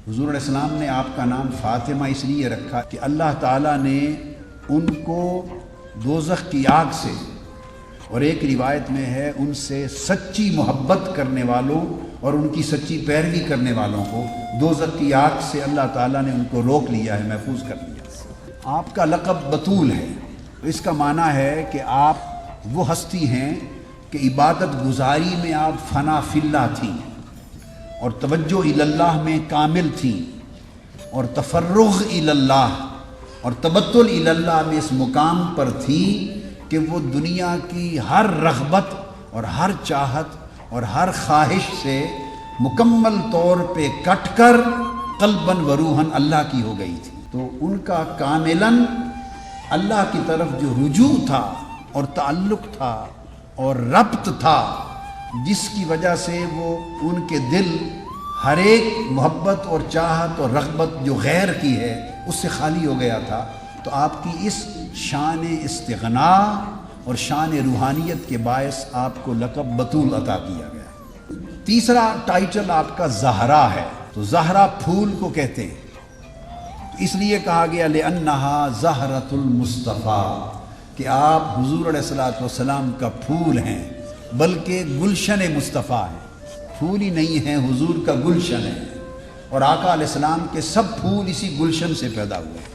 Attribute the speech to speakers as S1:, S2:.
S1: حضور علیہ السلام نے آپ کا نام فاطمہ اس لیے رکھا کہ اللہ تعالیٰ نے ان کو دوزخ کی آگ سے، اور ایک روایت میں ہے ان سے سچی محبت کرنے والوں اور ان کی سچی پیروی کرنے والوں کو دوزخ کی آگ سے اللہ تعالیٰ نے ان کو روک لیا ہے، محفوظ کر لیا۔ آپ کا لقب بطول ہے، اس کا معنی ہے کہ آپ وہ ہستی ہیں کہ عبادت گزاری میں آپ فنا فی اللہ تھیں، اور توجہ الی اللہ میں کامل تھیں، اور تفرغ الی اللہ اور تبتل الی اللہ میں اس مقام پر تھیں کہ وہ دنیا کی ہر رغبت اور ہر چاہت اور ہر خواہش سے مکمل طور پہ کٹ کر قلباً و روحاً اللہ کی ہو گئی تھی۔ تو ان کا کاملاً اللہ کی طرف جو رجوع تھا اور تعلق تھا اور ربط تھا، جس کی وجہ سے وہ ان کے دل ہر ایک محبت اور چاہت اور رغبت جو غیر کی ہے اس سے خالی ہو گیا تھا، تو آپ کی اس شان استغنا اور شان روحانیت کے باعث آپ کو لقب بطول عطا کیا گیا۔ تیسرا ٹائٹل آپ کا زہرا ہے، تو زہرا پھول کو کہتے ہیں، تو اس لیے کہا گیا لِأَنَّهَا زَهْرَةُ الْمُصْطَفَىٰ کہ آپ حضور علیہ السلام کا پھول ہیں، بلکہ گلشن مصطفیٰ ہیں، پھول ہی نہیں ہیں، حضور کا گلشن ہے، اور آقا علیہ السلام کے سب پھول اسی گلشن سے پیدا ہوئے۔